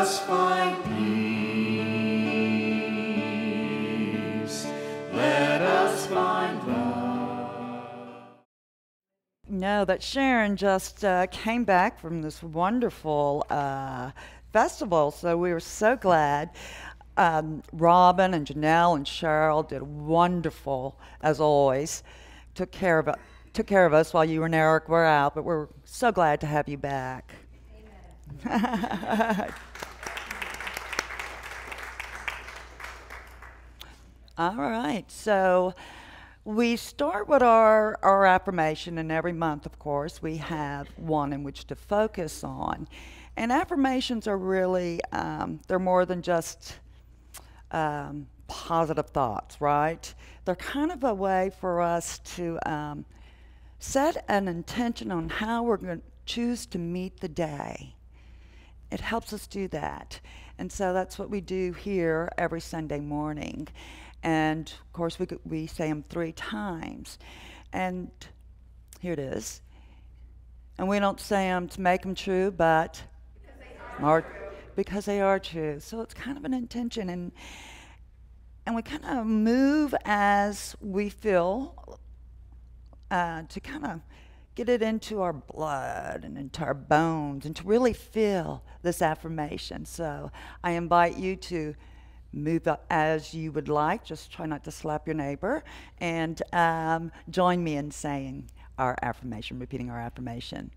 us find peace. Let us find love. No, that Sharon just came back from this wonderful festival, so we were so glad. Robin and Janelle and Cheryl did wonderful, as always. Took care of us while you and Eric were out, but we're so glad to have you back. Amen. All right, so we start with our affirmation, and every month, of course, we have one in which to focus on. And affirmations are really, they're more than just positive thoughts, right? They're kind of a way for us to set an intention on how we're going to choose to meet the day. It helps us do that. And so that's what we do here every Sunday morning. And of course, we say them 3 times. And here it is. And we don't say them to make them true, but because they are true. So it's kind of an intention. And we kind of move as we feel to kind of get it into our blood and into our bones and to really feel this affirmation. So I invite you to move up as you would like. Just try not to slap your neighbor. And join me in saying our affirmation, repeating our affirmation.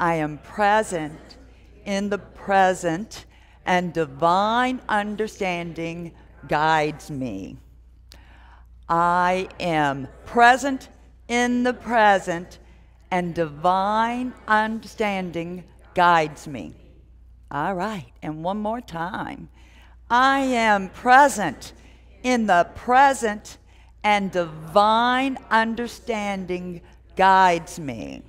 I am present in the present, and divine understanding guides me. I am present in the present, and divine understanding guides me. All right, and one more time. I am present in the present, and divine understanding guides me.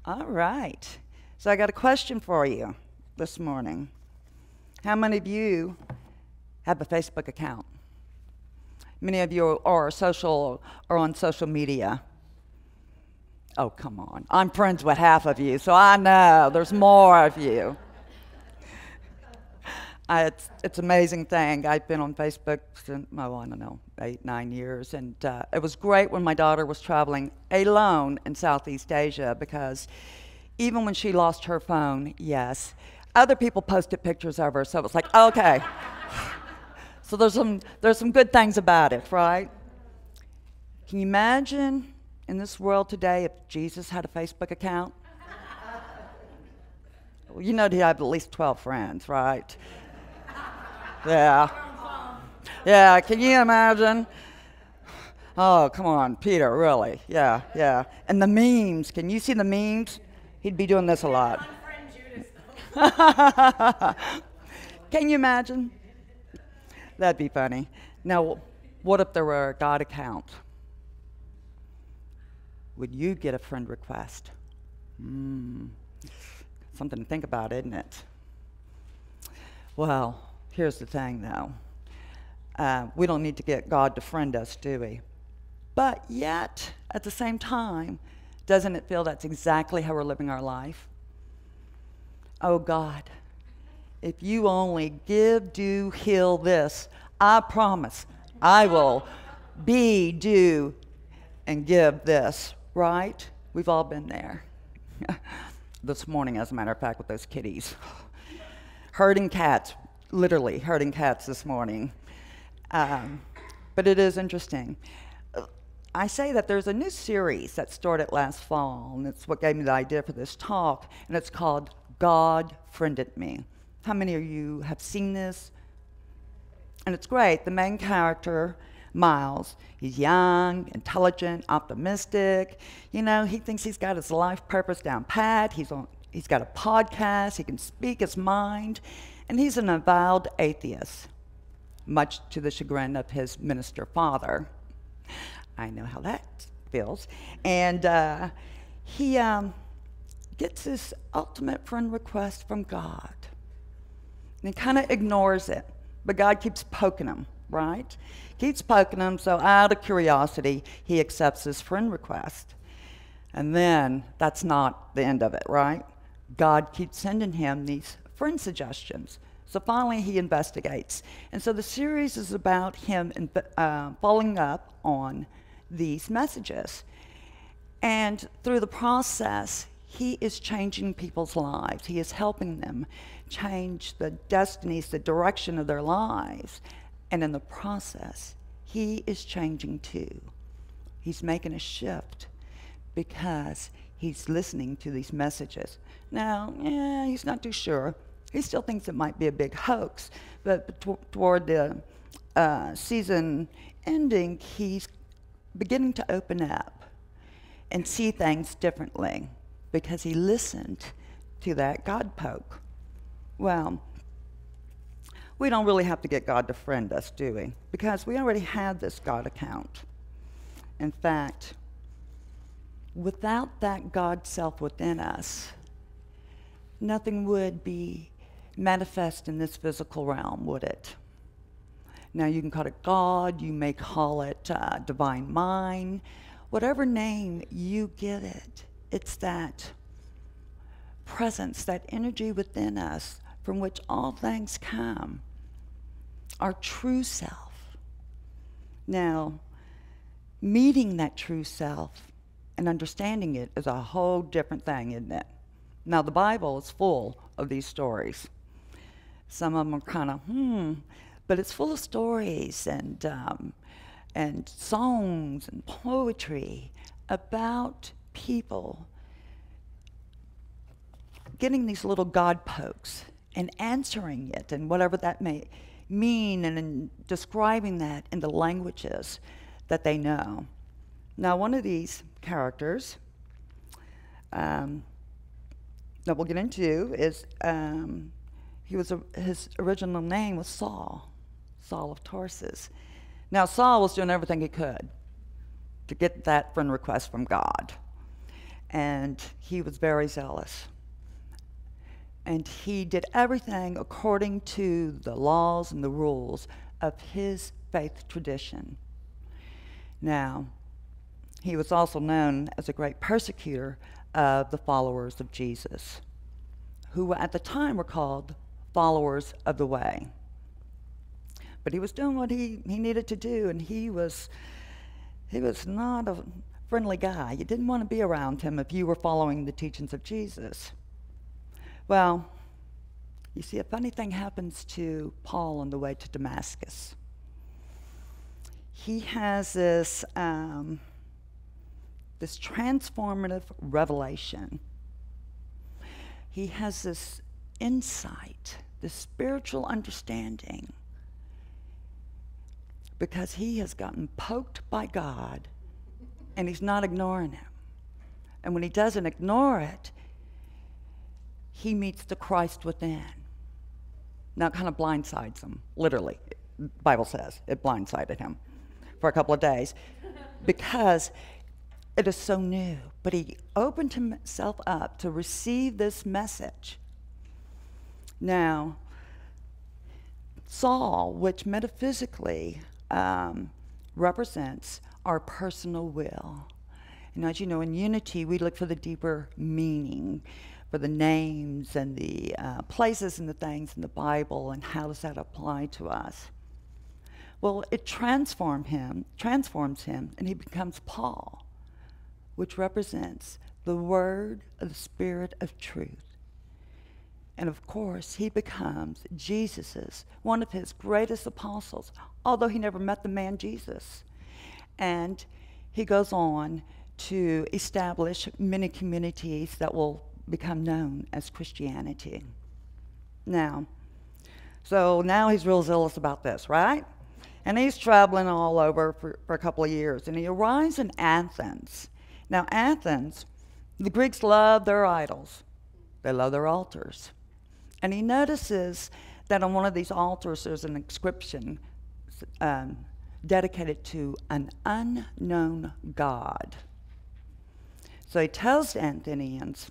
All right, so I got a question for you this morning. How many of you have a Facebook account? Many of you are on social media. Oh, come on. I'm friends with half of you, so I know there's more of you. It's an amazing thing. I've been on Facebook since, I don't know, 8, 9 years. And it was great when my daughter was traveling alone in Southeast Asia, because even when she lost her phone, yes, other people posted pictures of her, so it was like, okay. So there's some good things about it, right? Can you imagine in this world today if Jesus had a Facebook account? Well, you know he'd have at least 12 friends, right? Yeah. Yeah, can you imagine? Oh, come on, Peter, really? Yeah, yeah. And the memes, can you see the memes? He'd be doing this a lot. Can you imagine? That'd be funny. Now, what if there were a God account? Would you get a friend request? Something to think about, isn't it? Well, here's the thing, though. We don't need to get God to friend us, do we? But yet, at the same time, doesn't it feel that's exactly how we're living our life? Oh, God, if you only give, do, heal this, I promise I will be, do, and give this, right? We've all been there. This morning, as a matter of fact, with those kitties. Herding cats, literally herding cats this morning. But it is interesting. I say that there's a new series that started last fall, and it's what gave me the idea for this talk, and it's called God Friended Me. How many of you have seen this? And it's great. The main character, Miles, he's young, intelligent, optimistic. You know, he thinks he's got his life purpose down pat. He's got a podcast. He can speak his mind. And he's an avowed atheist, much to the chagrin of his minister father. I know how that feels. And he gets this ultimate friend request from God. And he kind of ignores it. But God keeps poking him, right? Keeps poking him, so out of curiosity, he accepts his friend request. And then, that's not the end of it, right? God keeps sending him these friend suggestions. So finally, he investigates. And so the series is about him following up on these messages. And through the process, he is changing people's lives. He is helping them change the destinies, the direction of their lives. And in the process, he is changing too. He's making a shift because he's listening to these messages. Now, he's not too sure. He still thinks it might be a big hoax, but toward the season ending, he's beginning to open up and see things differently because he listened to that God poke. Well, we don't really have to get God to friend us, do we? Because we already have this God account. In fact, without that God self within us, nothing would be manifest in this physical realm, would it? Now, you can call it God, you may call it divine mind, whatever name you give it, it's that presence, that energy within us from which all things come, our true self. Now, meeting that true self and understanding it is a whole different thing, isn't it? Now, the Bible is full of these stories. Some of them are kind of, but it's full of stories and songs and poetry about people getting these little God pokes and answering it and whatever that may mean and describing that in the languages that they know. Now, one of these characters that we'll get into is his original name was Saul of Tarsus. Now, Saul was doing everything he could to get that friend request from God, and he was very zealous. And he did everything according to the laws and the rules of his faith tradition. Now, he was also known as a great persecutor of the followers of Jesus, who at the time were called followers of the way. But he was doing what he needed to do, and he was not a friendly guy. You didn't want to be around him if you were following the teachings of Jesus. Well, you see, a funny thing happens to Paul on the way to Damascus. He has this transformative revelation. He has this insight, this spiritual understanding, because he has gotten poked by God, and he's not ignoring him. And when he doesn't ignore it, he meets the Christ within. Now, it kind of blindsides him, literally. The Bible says it blindsided him for a couple of days because it is so new. But he opened himself up to receive this message. Now, Saul, which metaphysically represents our personal will. And as you know, in unity, we look for the deeper meaning, for the names and the places and the things in the Bible, and how does that apply to us? Well, it transforms him, and he becomes Paul, which represents the word of the Spirit of truth. And of course, he becomes one of his greatest apostles, although he never met the man Jesus. And he goes on to establish many communities that will become known as Christianity. Now he's real zealous about this, right? And he's traveling all over for a couple of years, and he arrives in Athens. Now, Athens, the Greeks love their idols. They love their altars. And he notices that on one of these altars there's an inscription dedicated to an unknown God. So he tells the Athenians,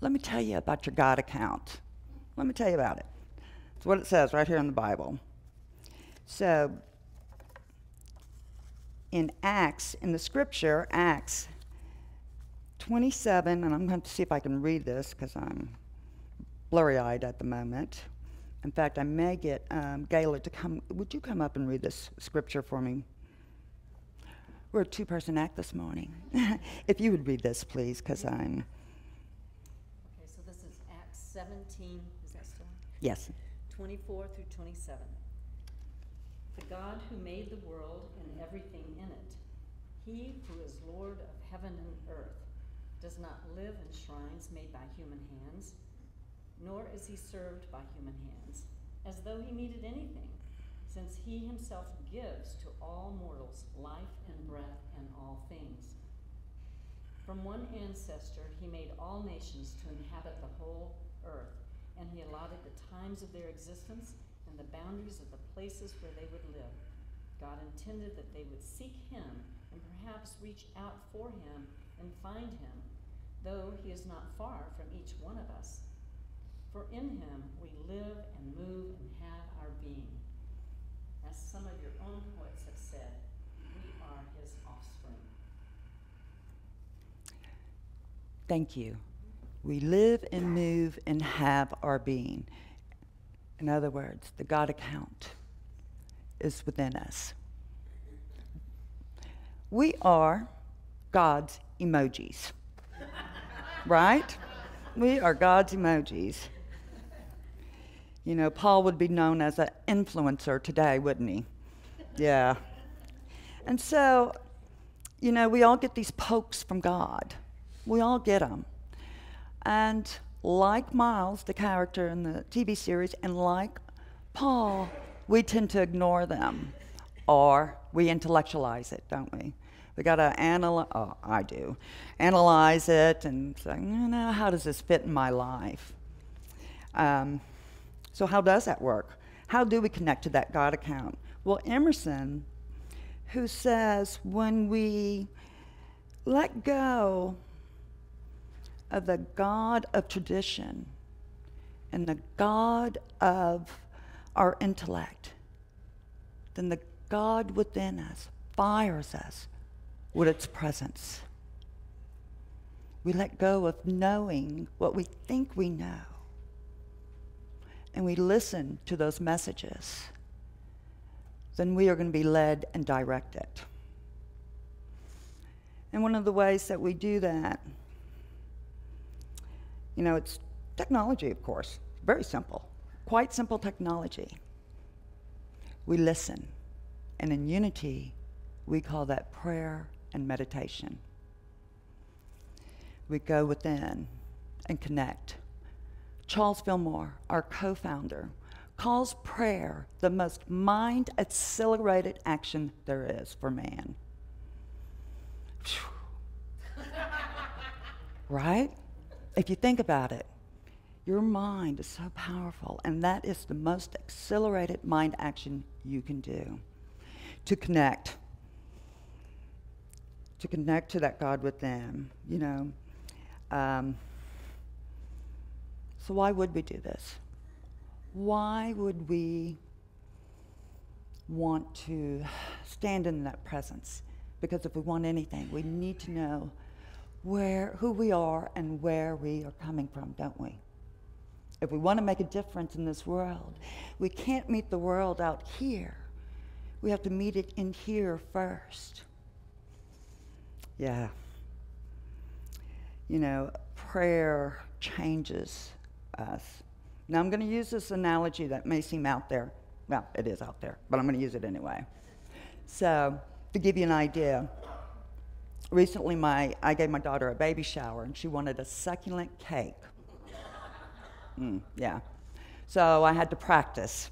let me tell you about your God account. Let me tell you about it. It's what it says right here in the Bible. So in Acts, in the scripture, Acts 27, and I'm going to see if I can read this because I'm blurry-eyed at the moment. In fact, I may get Gayla to come. Would you come up and read this scripture for me? We're a two-person act this morning. If you would read this, please, because I'm... Okay, so this is Acts 17, is that still on? Yes. 24 through 27. The God who made the world and everything in it, he who is Lord of heaven and earth, does not live in shrines made by human hands, nor is he served by human hands, as though he needed anything, since he himself gives to all mortals life and breath and all things. From one ancestor he made all nations to inhabit the whole earth, and he allotted the times of their existence and the boundaries of the places where they would live. God intended that they would seek him and perhaps reach out for him and find him, though he is not far from each one of us. For in him we live and move and have our being. As some of your own poets have said, we are his offspring. Thank you. We live and move and have our being. In other words, the God account is within us. We are God's emojis, right? We are God's emojis. You know, Paul would be known as an influencer today, wouldn't he? Yeah. And so, you know, we all get these pokes from God. We all get them. And like Miles, the character in the TV series, and like Paul, we tend to ignore them. Or we intellectualize it, don't we? We got to analyze, oh, I do, analyze it and say, how does this fit in my life? So how does that work? How do we connect to that God account? Well, Emerson, who says when we let go of the God of tradition and the God of our intellect, then the God within us fires us with its presence. We let go of knowing what we think we know, and we listen to those messages, then we are going to be led and directed. And one of the ways that we do that, you know, it's technology, of course. Very simple. Quite simple technology. We listen. And in unity, we call that prayer and meditation. We go within and connect. Charles Fillmore, our co-founder, calls prayer the most mind-accelerated action there is for man. Right? If you think about it, your mind is so powerful, and that is the most accelerated mind action you can do. To connect to that God within, you know. So why would we do this? Why would we want to stand in that presence? Because if we want anything, we need to know who we are and where we are coming from, don't we? If we want to make a difference in this world, we can't meet the world out here. We have to meet it in here first. Yeah. You know, prayer changes us. Now, I'm going to use this analogy that may seem out there. Well, it is out there, but I'm going to use it anyway. So, to give you an idea, recently I gave my daughter a baby shower, and she wanted a succulent cake. Yeah. So I had to practice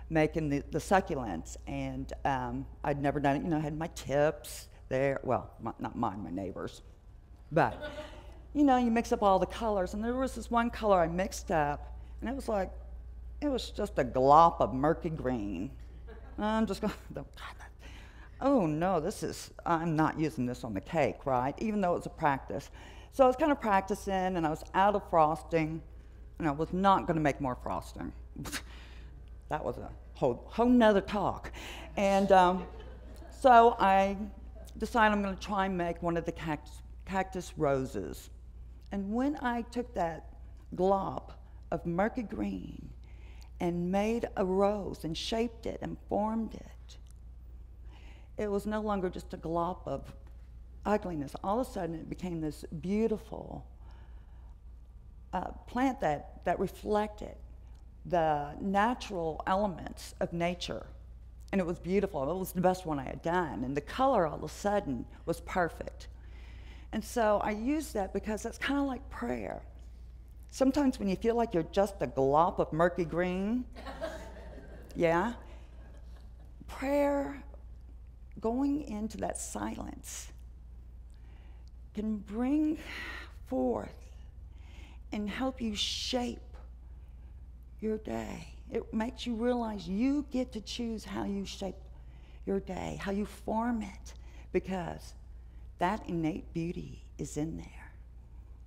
making the succulents, and I'd never done it. You know, I had my tips there. Well, not mine, my neighbor's. But, you know, you mix up all the colors, and there was this one color I mixed up, and it was just a glop of murky green. I'm just going, oh no, I'm not using this on the cake, right? Even though it was a practice. So I was kind of practicing, and I was out of frosting, and I was not going to make more frosting. That was a whole nother talk. And so I decided I'm going to try and make one of the cactus roses. And when I took that glop of murky green and made a rose and shaped it and formed it, it was no longer just a glop of ugliness. All of a sudden, it became this beautiful plant that reflected the natural elements of nature. And it was beautiful. It was the best one I had done. And the color all of a sudden was perfect. And so I use that because that's kind of like prayer. Sometimes when you feel like you're just a glop of murky green, yeah, prayer, going into that silence, can bring forth and help you shape your day. It makes you realize you get to choose how you shape your day, how you form it, because that innate beauty is in there.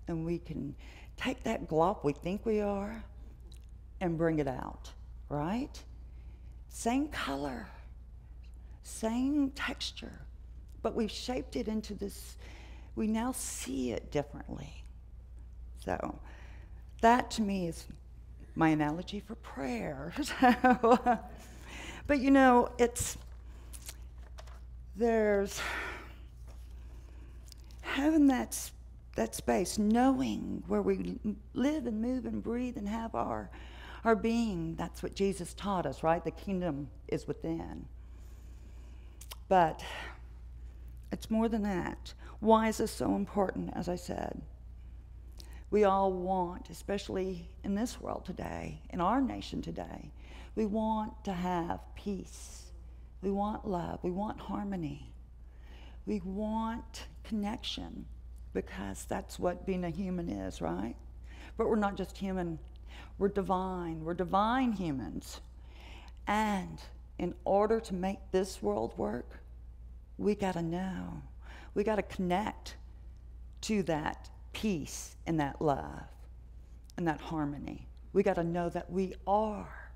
And we can take that glop we think we are and bring it out, right? Same color, same texture, but we've shaped it into this, we now see it differently. So that to me is my analogy for prayer. But you know, there's having that space, knowing where we live and move and breathe and have our being. That's what Jesus taught us, right? The kingdom is within. But it's more than that. Why is this so important, as I said? We all want, especially in this world today, in our nation today, we want to have peace. We want love. We want harmony. We want connection, because that's what being a human is, right? But we're not just human. We're divine. We're divine humans. And in order to make this world work, we got to know. We got to connect to that peace and that love and that harmony. We got to know that we are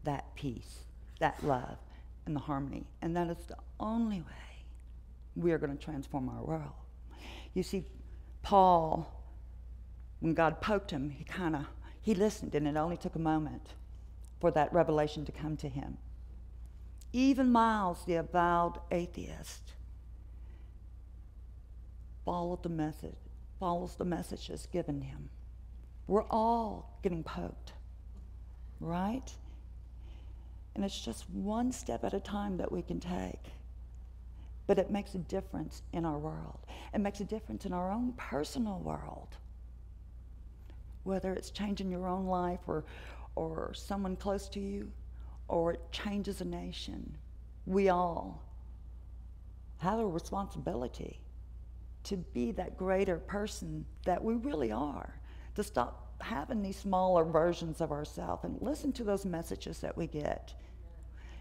that peace, that love, and the harmony. And that is the only way we are going to transform our world. You see, Paul, when God poked him, he listened, and it only took a moment for that revelation to come to him. Even Miles, the avowed atheist, follows the messages given him. We're all getting poked, right? And it's just one step at a time that we can take. But it makes a difference in our world. It makes a difference in our own personal world. Whether it's changing your own life or someone close to you, or it changes a nation. We all have a responsibility to be that greater person that we really are, to stop having these smaller versions of ourselves and listen to those messages that we get.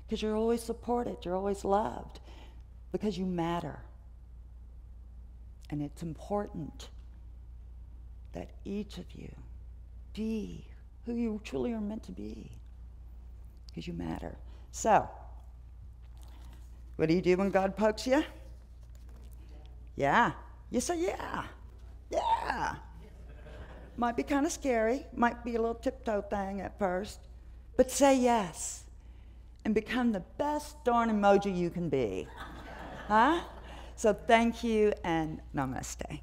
Because you're always supported, you're always loved, because you matter. And it's important that each of you be who you truly are meant to be, because you matter. So, what do you do when God pokes you? Yeah. You say, yeah. Yeah. Might be kind of scary. Might be a little tiptoe thing at first. But say yes. And become the best darn emoji you can be. Huh? So thank you and namaste.